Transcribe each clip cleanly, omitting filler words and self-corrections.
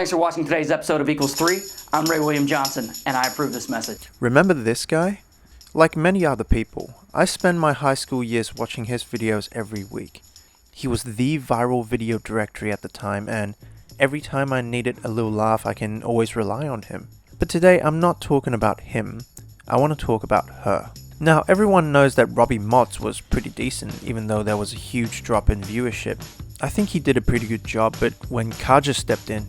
Thanks for watching today's episode of Equals 3. I'm Ray William Johnson, and I approve this message. Remember this guy? Like many other people, I spent my high school years watching his videos every week. He was the viral video directory at the time, and every time I needed a little laugh, I can always rely on him. But today, I'm not talking about him. I want to talk about her. Now, everyone knows that Robbie Motz was pretty decent, even though there was a huge drop in viewership. I think he did a pretty good job, but when Kaja stepped in...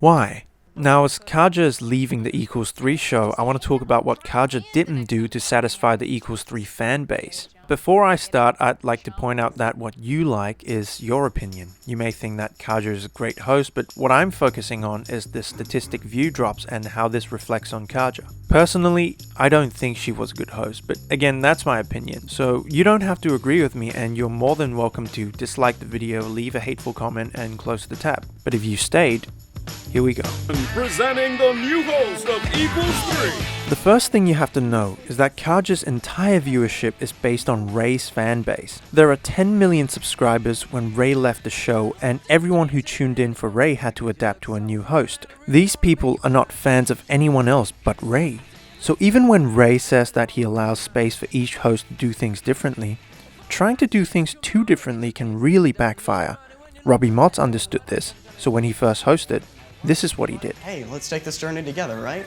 Why? Now, as Kaja is leaving the Equals 3 show, I want to talk about what Kaja didn't do to satisfy the Equals 3 fan base. Before I start, I'd like to point out that what you like is your opinion. You may think that Kaja is a great host, but what I'm focusing on is the statistic view drops and how this reflects on Kaja. Personally, I don't think she was a good host, but again, that's my opinion. So you don't have to agree with me, and you're more than welcome to dislike the video, leave a hateful comment, and close the tab. But if you stayed, here we go. Presenting the new host of Equals 3. The first thing you have to know is that Kaja's entire viewership is based on Ray's fan base. There are 10 million subscribers when Ray left the show, and everyone who tuned in for Ray had to adapt to a new host. These people are not fans of anyone else but Ray. So even when Ray says that he allows space for each host to do things differently, trying to do things too differently can really backfire. Robbie Motz understood this, so when he first hosted, this is what he did. Hey, let's take this journey together, right?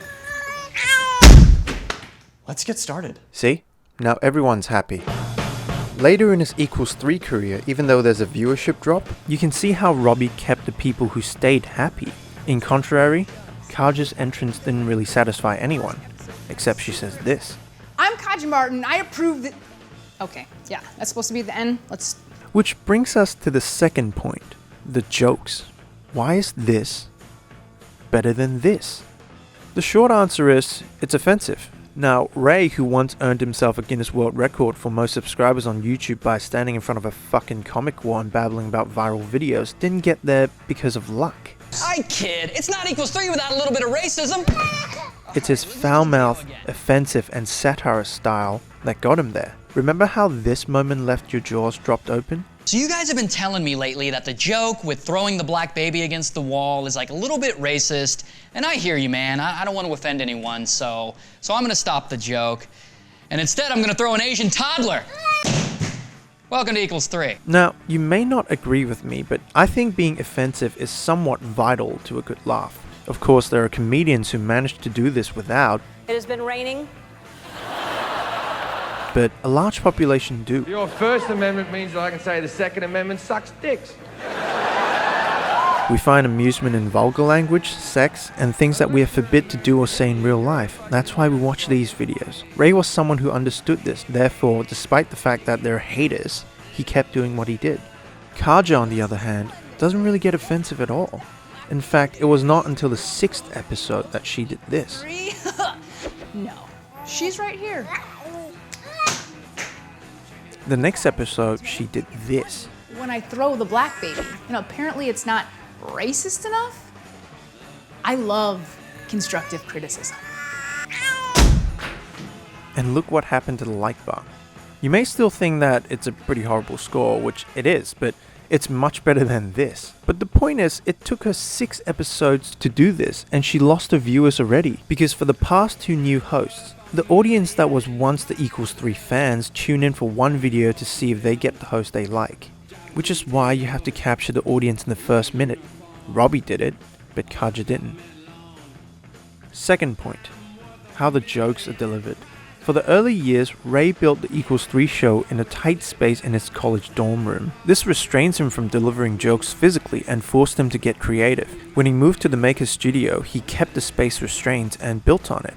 Let's get started. See? Now everyone's happy. Later in his Equals 3 career, even though there's a viewership drop, you can see how Robbie kept the people who stayed happy. In contrary, Kaja's entrance didn't really satisfy anyone, except she says this. I'm Kaja Martin, I approve that... Okay, yeah, that's supposed to be the end. Which brings us to the second point, the jokes. Why is this better than this? The short answer is, it's offensive. Now, Ray, who once earned himself a Guinness World Record for most subscribers on YouTube by standing in front of a fucking comic wall and babbling about viral videos, didn't get there because of luck. I kid, it's not Equals 3 without a little bit of racism. It's his foul-mouthed, offensive, and satirist style that got him there. Remember how this moment left your jaws dropped open? So you guys have been telling me lately that the joke with throwing the black baby against the wall is like a little bit racist, and I hear you, man. I don't want to offend anyone, so I'm gonna stop the joke, and instead I'm gonna throw an Asian toddler. Welcome to Equals 3. Now, you may not agree with me, but I think being offensive is somewhat vital to a good laugh. Of course, there are comedians who manage to do this without. It has been raining. But a large population do. Your First Amendment means that I can say the Second Amendment sucks dicks. We find amusement in vulgar language, sex, and things that we are forbid to do or say in real life. That's why we watch these videos. Ray was someone who understood this, therefore, despite the fact that there are haters, he kept doing what he did. Kaja, on the other hand, doesn't really get offensive at all. In fact, it was not until the 6th episode that she did this. No, she's right here. The next episode, she did this. When I throw the black baby, apparently it's not racist enough. I love constructive criticism. And look what happened to the like bar. You may still think that it's a pretty horrible score, which it is, but it's much better than this. But the point is, it took her 6 episodes to do this, and she lost her viewers already, because for the past 2 new hosts, the audience that was once the Equals 3 fans tune in for one video to see if they get the host they like. Which is why you have to capture the audience in the first minute. Robbie did it, but Kaja didn't. Second point, how the jokes are delivered. For the early years, Ray built the Equals 3 show in a tight space in his college dorm room. This restrains him from delivering jokes physically and forced him to get creative. When he moved to the Maker's studio, he kept the space restrained and built on it.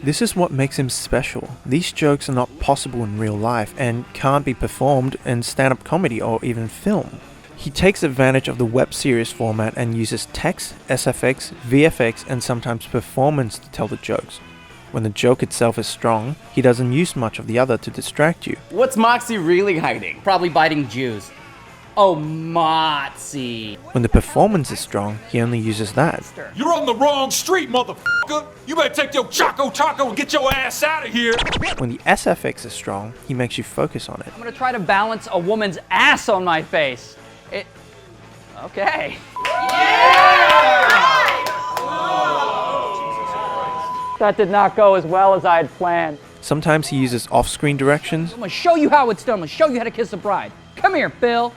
This is what makes him special. These jokes are not possible in real life and can't be performed in stand-up comedy or even film. He takes advantage of the web series format and uses text, SFX, VFX, and sometimes performance to tell the jokes. When the joke itself is strong, he doesn't use much of the other to distract you. What's Moxie really hiding? Probably biting Jews. Oh, Moxie. When the performance is strong, he only uses that. You're on the wrong street, motherfucker. You better take your Choco and get your ass out of here. When the SFX is strong, he makes you focus on it. I'm gonna try to balance a woman's ass on my face. Okay. That did not go as well as I had planned. Sometimes he uses off-screen directions, I'm gonna show you how it's done. I'm gonna show you how to kiss a bride. Come here, Phil.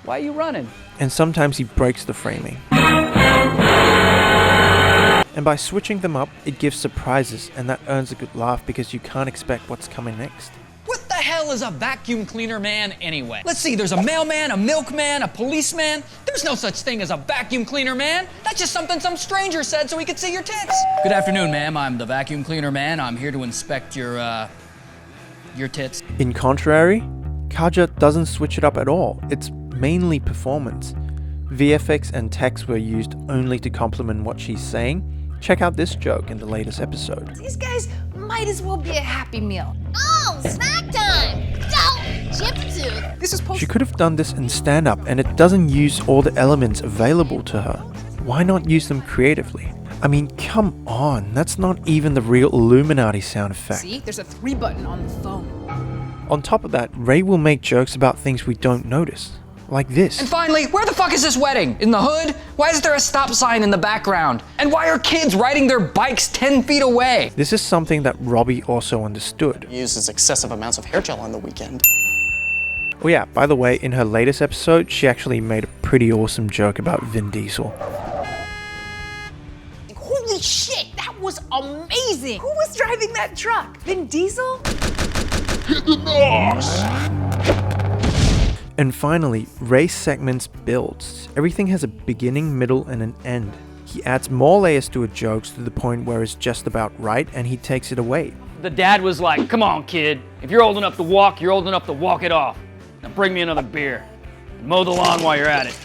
Why are you running? and sometimes he breaks the framing. And by switching them up, it gives surprises, and that earns a good laugh because you can't expect what's coming next. What the hell is a vacuum cleaner man anyway? Let's see, there's a mailman, a milkman, a policeman. There's no such thing as a vacuum cleaner man. That's just something some stranger said so he could see your tits. Good afternoon, ma'am. I'm the vacuum cleaner man. I'm here to inspect your tits. In contrary, Kaja doesn't switch it up at all. It's mainly performance. VFX and text were used only to complement what she's saying. Check out this joke in the latest episode. These guys might as well be a Happy Meal. Oh, snack time! Go, chip tooth! This was supposed She could have done this in stand-up, and it doesn't use all the elements available to her. Why not use them creatively? I mean, come on, that's not even the real Illuminati sound effect. See, there's a 3 button on the phone. On top of that, Ray will make jokes about things we don't notice. Like this. And finally, where the fuck is this wedding? In the hood? Why is there a stop sign in the background? And why are kids riding their bikes 10 feet away? This is something that Robbie also understood. He uses excessive amounts of hair gel on the weekend. Oh yeah, by the way, in her latest episode, she actually made a pretty awesome joke about Vin Diesel. Holy shit, that was amazing! Who was driving that truck? Vin Diesel? And finally, Ray's segments builds. Everything has a beginning, middle, and an end. He adds more layers to her jokes to the point where it's just about right, and he takes it away. The dad was like, come on, kid. If you're old enough to walk, you're old enough to walk it off. Now bring me another beer. And mow the lawn while you're at it.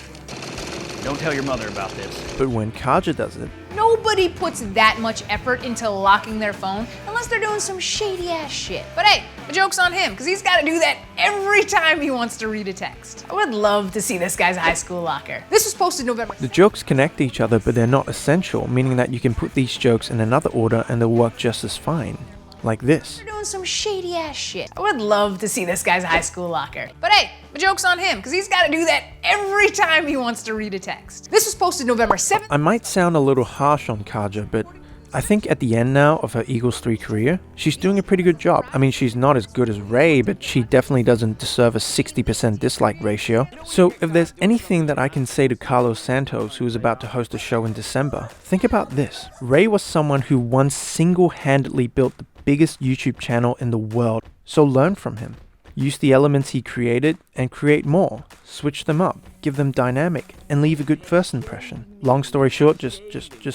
Don't tell your mother about this. But when Kaja does it, Nobody puts that much effort into locking their phone unless they're doing some shady ass shit. But hey, the joke's on him, because he's got to do that every time he wants to read a text. I would love to see this guy's high school locker. This was posted November. the jokes connect each other, but they're not essential, meaning that you can put these jokes in another order and they'll work just as fine. Like this. They're doing some shady ass shit. I would love to see this guy's high school locker. But hey, the joke's on him, because he's got to do that every time he wants to read a text. This was posted November 7th. I might sound a little harsh on Kaja, but I think at the end now of her Eagles 3 career, she's doing a pretty good job. I mean, she's not as good as Ray, but she definitely doesn't deserve a 60% dislike ratio. So if there's anything that I can say to Carlos Santos, who is about to host a show in December, think about this. Ray was someone who once single-handedly built the biggest YouTube channel in the world, so learn from him. Use the elements he created and create more. Switch them up, give them dynamic, and leave a good first impression. Long story short, just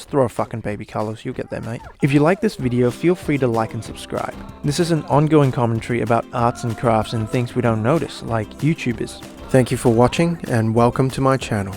throw a fucking baby, Carlos, you'll get there, mate. If you like this video, feel free to like and subscribe. This is an ongoing commentary about arts and crafts and things we don't notice, like YouTubers. Thank you for watching, and welcome to my channel.